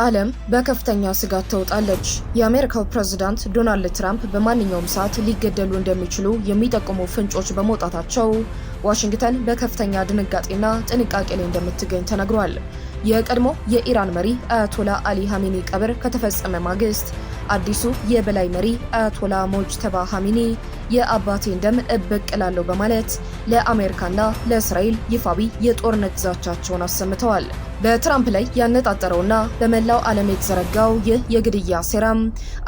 ዓለም በከፍተኛ ስጋት ተውጣለች። የአሜሪካው ፕሬዝዳንት ዶናልድ ትራምፕ በማንኛውም ሰዓት ሊገደሉ እንደሚችሉ የሚጠቁሙ ፍንጮች በመውጣታቸው ዋሽንግተን በከፍተኛ ድንጋጤና ጥንቃቄ ላይ እንደምትገኝ ተነግሯል። የቀድሞ የኢራን መሪ አያቶላ አሊ ሀሚኒ ቀብር ከተፈጸመ ማግስት አዲሱ የበላይ መሪ አያቶላ ሞጅተባ ሀሚኒ የአባቴን ደም እበቀላለሁ በማለት ለአሜሪካና ለእስራኤል ይፋዊ የጦርነት ዛቻቸውን አሰምተዋል። በትራምፕ ላይ ያነጣጠረውና በመላው ዓለም የተዘረጋው ይህ የግድያ ሴራም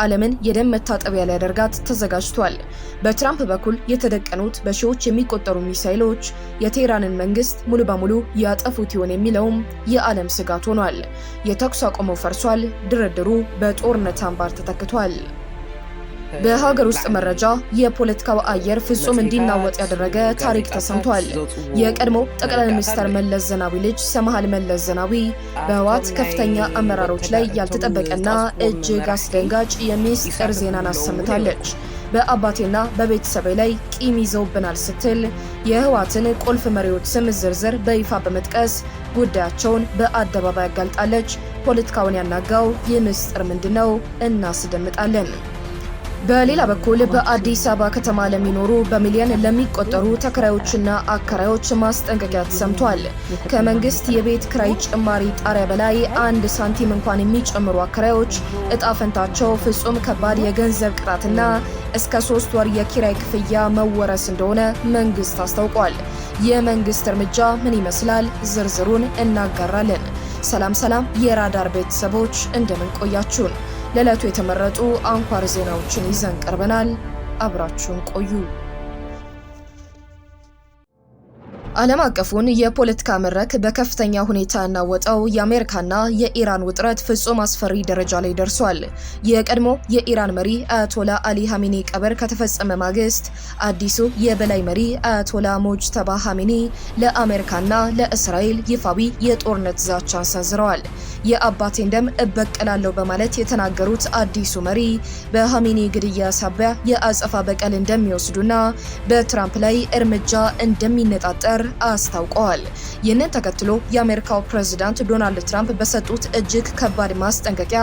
ዓለምን የደም መታጠቢያ ሊያደርጋት ተዘጋጅቷል። በትራምፕ በኩል የተደቀኑት በሺዎች የሚቆጠሩ ሚሳኤሎች የቴህራንን መንግስት ሙሉ በሙሉ ያጠፉት ይሆን የሚለውም የዓለም ስጋት ሆኗል። የተኩስ አቁሙ ፈርሷል። ድርድሩ በጦርነት አምባር ተተክቷል። በሀገር ውስጥ መረጃ የፖለቲካው አየር ፍጹም እንዲናወጥ ያደረገ ታሪክ ተሰምቷል። የቀድሞ ጠቅላይ ሚኒስትር መለስ ዜናዊ ልጅ ሰምሃል መለስ ዜናዊ በህወሓት ከፍተኛ አመራሮች ላይ ያልተጠበቀና እጅግ አስደንጋጭ የሚስጥር ዜናን አሰምታለች። በአባቴና በቤተሰቤ ላይ ቂም ይዘውብናል ስትል የህወሓትን ቁልፍ መሪዎች ስም ዝርዝር በይፋ በመጥቀስ ጉዳያቸውን በአደባባይ አጋልጣለች። ፖለቲካውን ያናጋው ይህ ምስጢር ምንድነው? እናስደምጣለን። በሌላ በኩል በአዲስ አበባ ከተማ ለሚኖሩ በሚሊዮን ለሚቆጠሩ ተከራዮችና አከራዮች ማስጠንቀቂያ ተሰምቷል። ከመንግስት የቤት ክራይ ጭማሪ ጣሪያ በላይ አንድ ሳንቲም እንኳን የሚጨምሩ አከራዮች እጣ ፈንታቸው ፍጹም ከባድ የገንዘብ ቅጣትና እስከ 3 ወር የኪራይ ክፍያ መወረስ እንደሆነ መንግስት አስታውቋል። የመንግስት እርምጃ ምን ይመስላል? ዝርዝሩን እናጋራለን። ሰላም የራዳር ቤተሰቦች እንደምን ቆያችሁን? ለዕለቱ የተመረጡ አንኳር ዜናዎችን ይዘን ቀርበናል። አብራችሁን ቆዩ። ዓለም አቀፉን የፖለቲካ መድረክ በከፍተኛ ሁኔታ ያናወጠው የአሜሪካና የኢራን ውጥረት ፍጹም አስፈሪ ደረጃ ላይ ደርሷል። የቀድሞ የኢራን መሪ አያቶላ አሊ ሀሚኒ ቀብር ከተፈጸመ ማግስት አዲሱ የበላይ መሪ አያቶላ ሞጅተባ ሀሚኒ ለአሜሪካና ለእስራኤል ይፋዊ የጦርነት ዛቻን ሰንዝረዋል። የአባቴን ደም እበቀላለሁ በማለት የተናገሩት አዲሱ መሪ በሀሚኒ ግድያ ሳቢያ የአጸፋ በቀል እንደሚወስዱና በትራምፕ ላይ እርምጃ እንደሚነጣጠር አስታውቀዋል። ይህንን ተከትሎ የአሜሪካው ፕሬዝዳንት ዶናልድ ትራምፕ በሰጡት እጅግ ከባድ ማስጠንቀቂያ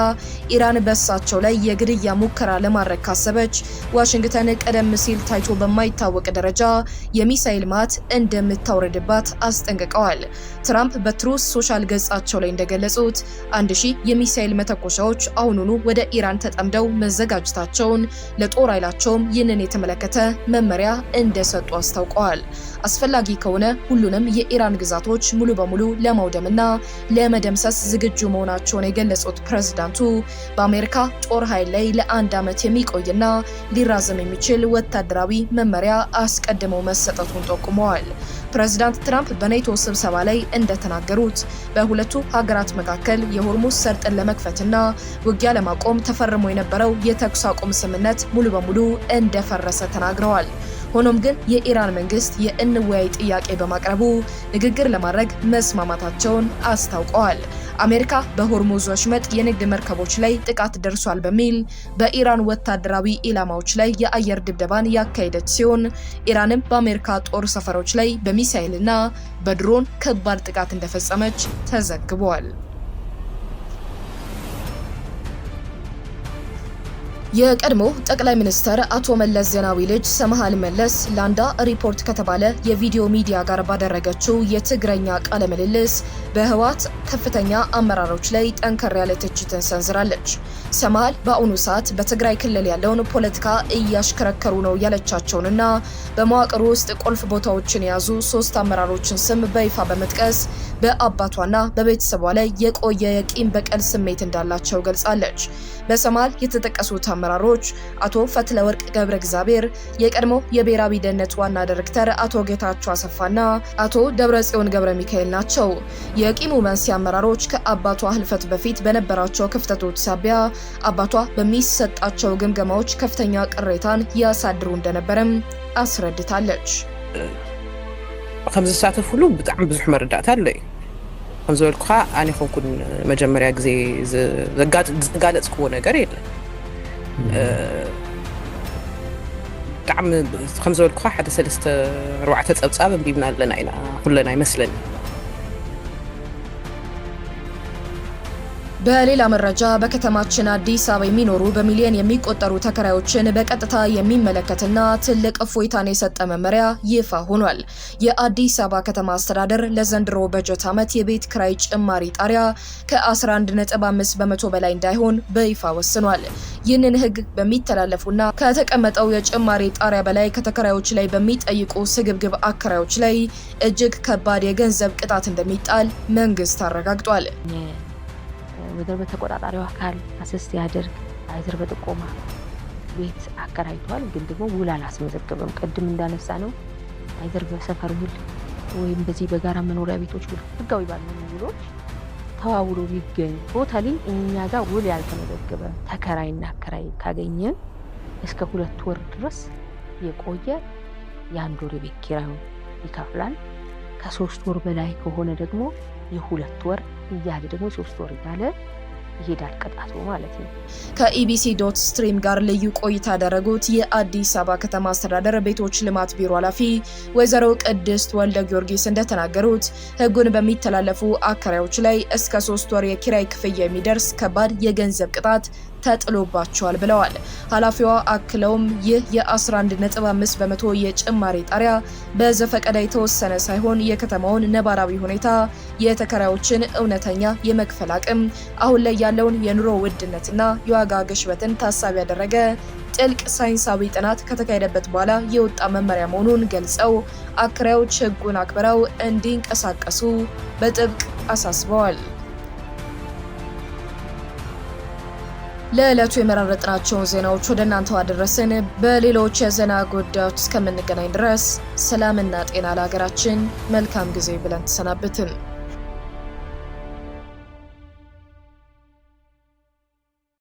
ኢራን በእሳቸው ላይ የግድያ ሙከራ ለማድረግ ካሰበች ዋሽንግተን ቀደም ሲል ታይቶ በማይታወቅ ደረጃ የሚሳኤል ማት እንደምታወርድባት አስጠንቅቀዋል። ትራምፕ በትሩዝ ሶሻል ገጻቸው ላይ እንደገለጹት 1000 የሚሳኤል መተኮሻዎች አሁኑኑ ወደ ኢራን ተጠምደው መዘጋጀታቸውን ለጦር ኃይላቸውም ይህንን የተመለከተ መመሪያ እንደሰጡ አስታውቀዋል። አስፈላጊ ከሆነ ሁሉንም የኢራን ግዛቶች ሙሉ በሙሉ ለማውደምና ለመደምሰስ ዝግጁ መሆናቸውን የገለጹት ፕሬዝዳንቱ በአሜሪካ ጦር ኃይል ላይ ለ1 ዓመት የሚቆይና ሊራዘም የሚችል ወታደራዊ መመሪያ አስቀድመው መሰጠቱን ጠቁመዋል። ፕሬዝዳንት ትራምፕ በኔቶ ስብሰባ ላይ እንደተናገሩት በሁለቱ ሀገራት መካከል የሆርሙዝ ሰርጥን ለመክፈትና ውጊያ ለማቆም ተፈርሞ የነበረው የተኩስ አቁም ስምምነት ሙሉ በሙሉ እንደፈረሰ ተናግረዋል። ሆኖም ግን የኢራን መንግስት የእንወያይ ጥያቄ በማቅረቡ ንግግር ለማድረግ መስማማታቸውን አስታውቀዋል። አሜሪካ በሆርሙዝ ወሽመጥ የንግድ መርከቦች ላይ ጥቃት ደርሷል በሚል በኢራን ወታደራዊ ኢላማዎች ላይ የአየር ድብደባን ያካሄደች ሲሆን ኢራንም በአሜሪካ ጦር ሰፈሮች ላይ በሚሳኤልና በድሮን ከባድ ጥቃት እንደፈጸመች ተዘግቧል። የቀድሞ ጠቅላይ ሚኒስትር አቶ መለስ ዜናዊ ልጅ ሰምሃል መለስ ላንዳ ሪፖርት ከተባለ የቪዲዮ ሚዲያ ጋር ባደረገችው የትግረኛ ቃለ ምልልስ በህወሓት ከፍተኛ አመራሮች ላይ ጠንከር ያለ ትችትን ሰንዝራለች። ሰምሃል በአሁኑ ሰዓት በትግራይ ክልል ያለውን ፖለቲካ እያሽከረከሩ ነው ያለቻቸውንና በመዋቅሩ ውስጥ ቁልፍ ቦታዎችን የያዙ 3 አመራሮችን ስም በይፋ በመጥቀስ በአባቷና በቤተሰቧ ላይ የቆየ የቂም በቀል ስሜት እንዳላቸው ገልጻለች። በሰምሃል የተጠቀሱት አመራሮች አቶ ፈትለወርቅ ገብረ እግዚአብሔር፣ የቀድሞ የብሔራዊ ደህንነት ዋና ዳይሬክተር አቶ ጌታቸው አሰፋና አቶ ደብረጽዮን ገብረ ሚካኤል ናቸው። የቂሙ መንስኤ አመራሮች ከአባቷ ህልፈት በፊት በነበራቸው ክፍተቶች ሳቢያ አባቷ በሚሰጣቸው ግምገማዎች ከፍተኛ ቅሬታን ያሳድሩ እንደነበረም አስረድታለች። ከምዚ ሳተፍሉ ብጣዕሚ ብዙሕ መረዳእታ ኣለይ ከም ዝበልኩ ኣነ ኮንኩን መጀመርያ ግዜ ዝጋለጽክዎ ነገር የለን ብጣዕሚ ከም ዝበልኩ ሓደ 3-4 ፀብፃብ እንቢብና ኣለና ኢና ኩለና ይመስለኒ በሌላ መረጃ በከተማችን አዲስ አበባ የሚኖሩ በሚሊዮን የሚቆጠሩ ተከራዮችን በቀጥታ የሚመለከትና ትልቅ እፎይታን የሰጠ መመሪያ ይፋ ሆኗል። የአዲስ አበባ ከተማ አስተዳደር ለዘንድሮ በጀት ዓመት የቤት ክራይ ጭማሪ ጣሪያ ከ11.5 በመቶ በላይ እንዳይሆን በይፋ ወስኗል። ይህንን ሕግ በሚተላለፉና ከተቀመጠው የጭማሪ ጣሪያ በላይ ከተከራዮች ላይ በሚጠይቁ ስግብግብ አከራዮች ላይ እጅግ ከባድ የገንዘብ ቅጣት እንደሚጣል መንግስት አረጋግጧል። ወደር በተቆጣጣሪው አካል አሰስ ያደርግ አይዘር በጥቆማ ቤት አከራይቷል፣ ግን ደግሞ ውል አላስመዘገበም። ቅድም እንዳነሳ ነው አይዘር በሰፈር ውል ወይም በዚህ በጋራ መኖሪያ ቤቶች ውል ህጋዊ ባልሆኑ ውሎች ተዋውሎ ቢገኝ ቶታሊ እኛ ጋር ውል ያልተመዘገበ ተከራይና አከራይ ካገኘን እስከ 2 ወር ድረስ የቆየ የ1 ወር የቤት ኪራዩን ይከፍላል። ከ3 ወር በላይ ከሆነ ደግሞ የ2 ወር እያለ ደግሞ 3 ወር እያለ ይሄዳል ቅጣቱ ማለት ነው። ከኢቢሲ.ስትሪም ጋር ልዩ ቆይታ ያደረጉት የአዲስ አበባ ከተማ አስተዳደር ቤቶች ልማት ቢሮ ኃላፊ ወይዘሮ ቅድስት ወልደ ጊዮርጊስ እንደተናገሩት ህጉን በሚተላለፉ አከራዮች ላይ እስከ 3 ወር የኪራይ ክፍያ የሚደርስ ከባድ የገንዘብ ቅጣት ተጥሎባቸዋል ብለዋል። ኃላፊዋ አክለውም ይህ የ11.5 በመቶ የጭማሪ ጣሪያ በዘፈቀደ የተወሰነ ሳይሆን የከተማውን ነባራዊ ሁኔታ፣ የተከራዮችን እውነተኛ የመክፈል አቅም፣ አሁን ላይ ያለውን የኑሮ ውድነትና የዋጋ ግሽበትን ታሳቢ ያደረገ ጥልቅ ሳይንሳዊ ጥናት ከተካሄደበት በኋላ የወጣ መመሪያ መሆኑን ገልጸው አከራዮች ህጉን አክብረው እንዲንቀሳቀሱ በጥብቅ አሳስበዋል። ለዕለቱ የመረጥናቸውን ዜናዎች ወደ እናንተ አደረስን። በሌሎች የዜና ጉዳዮች እስከምንገናኝ ድረስ ሰላምና ጤና ለሀገራችን፣ መልካም ጊዜ ብለን ተሰናብትን።